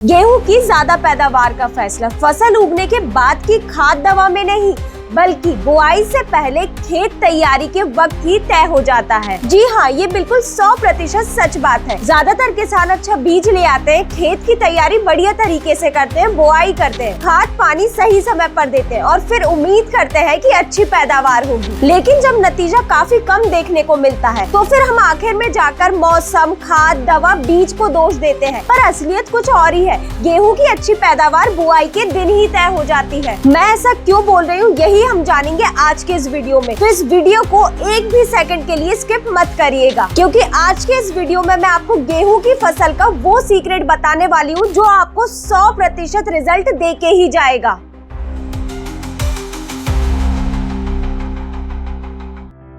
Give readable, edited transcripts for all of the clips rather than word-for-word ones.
गेहूं की ज्यादा पैदावार का फैसला फसल उगने के बाद की खाद दवा में नहीं बल्कि बुआई से पहले खेत तैयारी के वक्त ही तय हो जाता है। जी हाँ, ये बिल्कुल 100% सच बात है। ज्यादातर किसान अच्छा बीज ले आते हैं, खेत की तैयारी बढ़िया तरीके से करते हैं, बुआई करते हैं, खाद पानी सही समय पर देते हैं और फिर उम्मीद करते हैं कि अच्छी पैदावार होगी। लेकिन जब नतीजा काफी कम देखने को मिलता है तो फिर हम आखिर में जाकर मौसम, खाद, दवा, बीज को दोष देते हैं। पर असलियत कुछ और ही है। गेहूँ की अच्छी पैदावार बुआई के दिन ही तय हो जाती है। मैं ऐसा क्यों बोल रही हूँ, यही हम जानेंगे आज के इस वीडियो में। तो इस वीडियो को एक भी सेकंड के लिए स्किप मत करिएगा, क्योंकि आज के इस वीडियो में मैं आपको गेहूं की फसल का वो सीक्रेट बताने वाली हूँ जो आपको 100% रिजल्ट दे के ही जाएगा।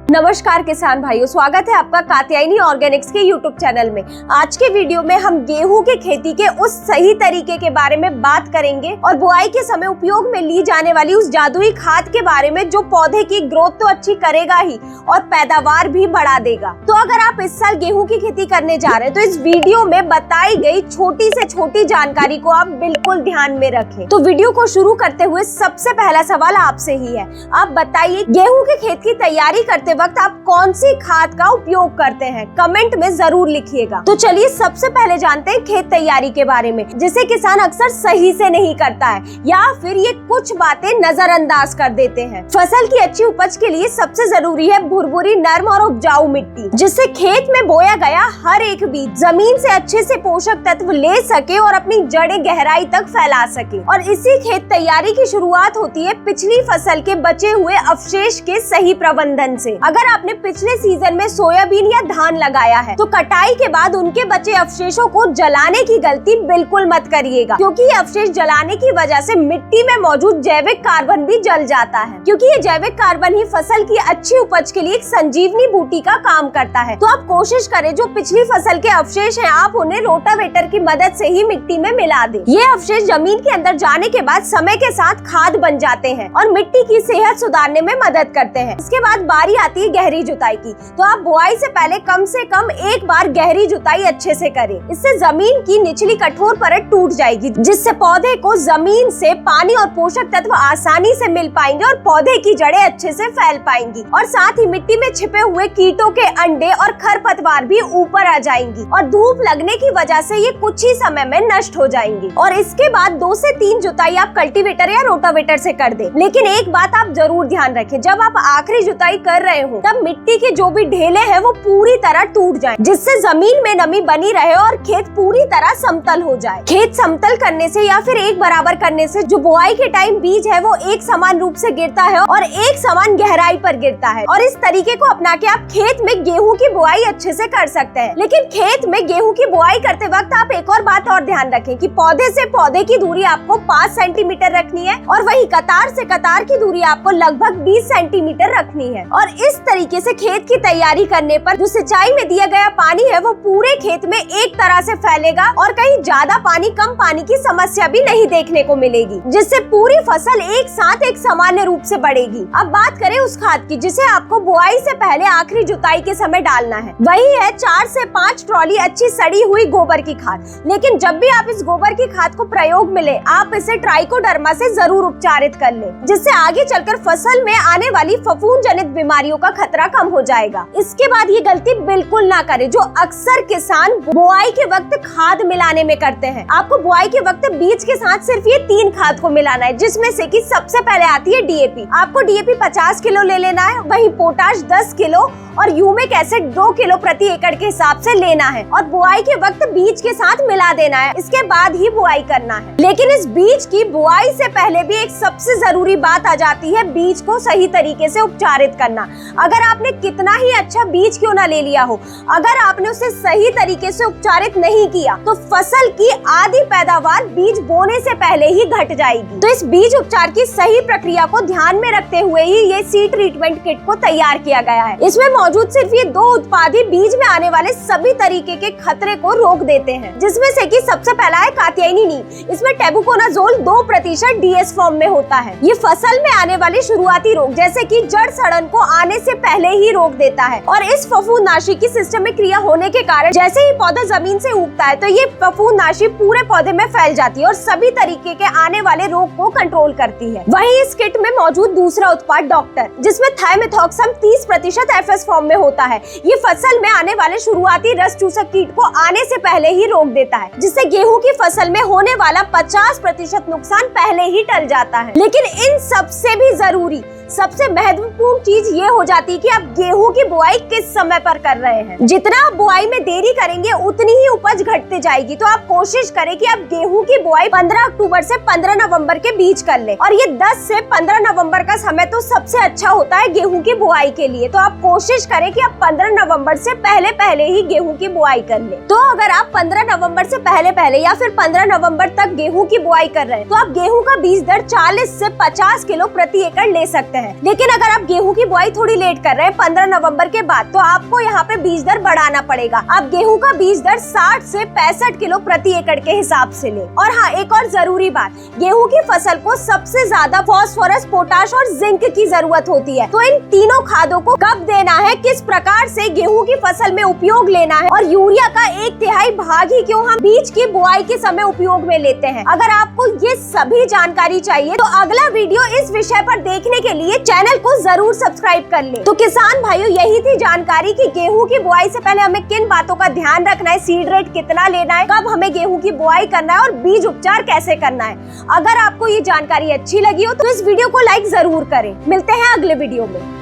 नमस्कार किसान भाइयों, स्वागत है आपका कात्यायनी ऑर्गेनिक्स के यूट्यूब चैनल में। आज के वीडियो में हम गेहूं की खेती के उस सही तरीके के बारे में बात करेंगे और बुआई के समय उपयोग में ली जाने वाली उस जादुई खाद के बारे में जो पौधे की ग्रोथ तो अच्छी करेगा ही और पैदावार भी बढ़ा देगा। तो अगर आप इस साल गेहूं की खेती करने जा रहे हैं तो इस वीडियो में बताई गई छोटी से छोटी जानकारी को आप बिल्कुल ध्यान में रखें। तो वीडियो को शुरू करते हुए सबसे पहला सवाल आपसे ही है, आप बताइए गेहूं के खेत की तैयारी करते वक्त आप कौन सी खाद का उपयोग करते हैं? कमेंट में जरूर लिखिएगा। तो चलिए सबसे पहले जानते हैं खेत तैयारी के बारे में, जिसे किसान अक्सर सही से नहीं करता है या फिर ये कुछ बातें नजरअंदाज कर देते हैं। फसल की अच्छी उपज के लिए सबसे जरूरी है भुरभुरी, नर्म और उपजाऊ मिट्टी, जिससे खेत में बोया गया हर एक बीज जमीन से अच्छे से पोषक तत्व ले सके और अपनी जड़ें गहराई तक फैला सके। और इसी खेत तैयारी की शुरुआत होती है पिछली फसल के बचे हुए अवशेष के सही प्रबंधन से। अगर आपने पिछले सीजन में सोयाबीन या धान लगाया है तो कटाई के बाद उनके बचे अवशेषों को जलाने की गलती बिल्कुल मत करिएगा, क्योंकि ये अवशेष जलाने की वजह से मिट्टी में मौजूद जैविक कार्बन भी जल जाता है। क्योंकि ये जैविक कार्बन ही फसल की अच्छी उपज के लिए एक संजीवनी बूटी का काम करता है। तो आप कोशिश करें जो पिछली फसल के अवशेष हैं आप उन्हें रोटावेटर की मदद से ही मिट्टी में मिला दें। ये अवशेष जमीन के अंदर जाने के बाद समय के साथ खाद बन जाते हैं और मिट्टी की सेहत सुधारने में मदद करते हैं। इसके बाद बारी आती है गहरी जुताई की। तो आप बुआई से पहले कम से कम एक बार गहरी जुताई अच्छे से करें। इससे जमीन की निचली कठोर परत टूट जाएगी, जिससे पौधे को जमीन से पानी और पोषक तत्व आसानी से मिल पाएंगे और पौधे की जड़ें अच्छे से फैल पाएंगी। और साथ ही मिट्टी में छिपे हुए कीटों के अंडे और खरपतवार भी ऊपर आ जाएंगी और धूप लगने की वजह से ये कुछ ही समय में नष्ट हो जाएंगी। और इसके बाद 2 से 3 जुताई आप कल्टीवेटर या रोटावेटर से कर दें। लेकिन एक बात आप जरूर ध्यान रखें, जब आप आखिरी जुताई कर रहे हो तब मिट्टी के जो भी ढेले हैं वो पूरी तरह टूट जाएं, जिससे जमीन में नमी बनी रहे और खेत पूरी तरह समतल हो जाए। खेत समतल करने से या फिर एक बराबर करने से जो बुआई के टाइम बीज है वो एक समान रूप से गिरता है और एक समान गहराई पर गिरता है। और इस तरीके को अपना के आप खेत में गेहूं की बुआई अच्छे से कर सकते हैं। लेकिन खेत में गेहूं की बुआई करते वक्त आप एक और बात और ध्यान रखें कि पौधे से पौधे की दूरी आपको 5 सेंटीमीटर रखनी है और वही कतार से कतार की दूरी आपको लगभग 20 सेंटीमीटर रखनी है। और इस तरीके से खेत की तैयारी करने पर जो सिंचाई में दिया गया पानी है वो पूरे खेत में एक तरह से फैलेगा और कहीं ज्यादा पानी कम पानी की समस्या भी नहीं देखने को मिलेगी, जिससे पूरी फसल एक साथ एक सामान्य रूप से बढ़ेगी। अब बात करें उस खाद की जिसे आपको बुआई से पहले आखिरी जुताई के समय डालना है। वही है 4 से 5 ट्रॉली अच्छी सड़ी हुई गोबर की खाद। लेकिन जब भी आप इस गोबर की खाद को प्रयोग में ले, आप इसे ट्राइकोडर्मा से जरूर उपचारित कर ले, जिससे आगे चलकर फसल में आने वाली फफूंद जनित बीमारियों का खतरा कम हो जाएगा। इसके बाद ये गलती बिल्कुल ना करें जो अक्सर किसान बुआई के वक्त खाद मिलाने में करते हैं। आपको बुआई के वक्त बीज के साथ सिर्फ ये 3 खाद को मिलाना है, जिसमें से कि सबसे पहले आती है डीएपी। आपको डीएपी 50 किलो ले लेना है, वहीं पोटाश 10 किलो और ह्यूमिक एसिड 2 किलो प्रति एकड़ के हिसाब से लेना है और बुआई के वक्त बीज के साथ मिला देना है। इसके बाद ही बुआई करना है। लेकिन इस बीज की बुआई से पहले भी एक सबसे जरूरी बात आ जाती है, बीज को सही तरीके से उपचारित करना। अगर आपने कितना ही अच्छा बीज क्यों ना ले लिया हो, अगर आपने उसे सही तरीके से उपचारित नहीं किया तो फसल की आधी पैदावार बीज बोने से पहले ही घट जाएगी। तो इस बीज उपचार की सही प्रक्रिया को ध्यान में रखते हुए ही ये सीड ट्रीटमेंट किट को तैयार किया गया है। इसमें मौजूद सिर्फ ये 2 उत्पाद ही बीज में आने वाले सभी तरीके के खतरे को रोक देते हैं, जिसमें से कि सबसे पहला है कात्यायनी नीम। इसमें टेबुकोनाजोल 2% डीएस फॉर्म में होता है। ये फसल में आने वाले शुरुआती रोग जैसे कि जड़ सड़न को आने से पहले ही रोक देता है। और इस फफूंदनाशी की सिस्टम में क्रिया होने के कारण जैसे ही पौधा जमीन से उगता है तो ये फफूंदनाशी पूरे पौधे में फैल जाती है और सभी तरीके के आने वाले रोग को कंट्रोल करती है। वहीं इस किट में मौजूद दूसरा उत्पाद डॉक्टर, जिसमें थाइमेथॉक्सम 30% एफएस फॉर्म में होता है, ये फसल में आने वाले शुरुआती रस चूसक कीट को आने से पहले ही रोक देता है, जिससे गेहूं की फसल में होने वाला 50% नुकसान पहले ही टल जाता है। लेकिन इन सबसे भी जरूरी, सबसे महत्वपूर्ण चीज ये हो जाती है कि आप गेहूं की बुआई किस समय पर कर रहे हैं। जितना आप बुआई में देरी करेंगे उतनी ही उपज घटते जाएगी। तो आप कोशिश करें कि आप गेहूं की बुआई 15 अक्टूबर से 15 नवंबर के बीच कर लें। और ये 10 से 15 नवंबर का समय तो सबसे अच्छा होता है गेहूं की बुआई के लिए। तो आप कोशिश करें कि आप 15 नवंबर से पहले ही गेहूं की बुआई कर लें। तो अगर आप 15 नवंबर से पहले या फिर 15 नवंबर तक गेहूं की बुआई कर रहे हैं तो आप गेहूं का बीज दर 40 से 50 किलो प्रति एकड़ ले सकते हैं। लेकिन अगर आप गेहूं की बुआई थोड़ी लेट कर रहे हैं 15 नवंबर के बाद, तो आपको यहाँ पे बीज दर बढ़ाना पड़ेगा। आप गेहूं का बीज दर 60 से 65 किलो प्रति एकड़ के हिसाब से ले। और हाँ, एक और जरूरी बात, गेहूं की फसल को सबसे ज्यादा फास्फोरस, पोटाश और जिंक की जरूरत होती है। तो इन तीनों खादों को कब देना है, किस प्रकार से गेहूं की फसल में उपयोग लेना है और यूरिया का 1/3 भाग ही क्यों हम बीज की बुआई के समय उपयोग में लेते हैं। अगर आपको ये सभी जानकारी चाहिए तो अगला वीडियो इस विषय पर देखने के लिए चैनल को जरूर सब्सक्राइब कर ले। तो किसान भाइयों, यही थी जानकारी कि गेहूं की बुआई से पहले हमें किन बातों का ध्यान रखना है, सीड रेट कितना लेना है, कब हमें गेहूं की बुआई करना है और बीज उपचार कैसे करना है। अगर आपको ये जानकारी अच्छी लगी हो तो इस वीडियो को लाइक जरूर करें। मिलते हैं अगले वीडियो में।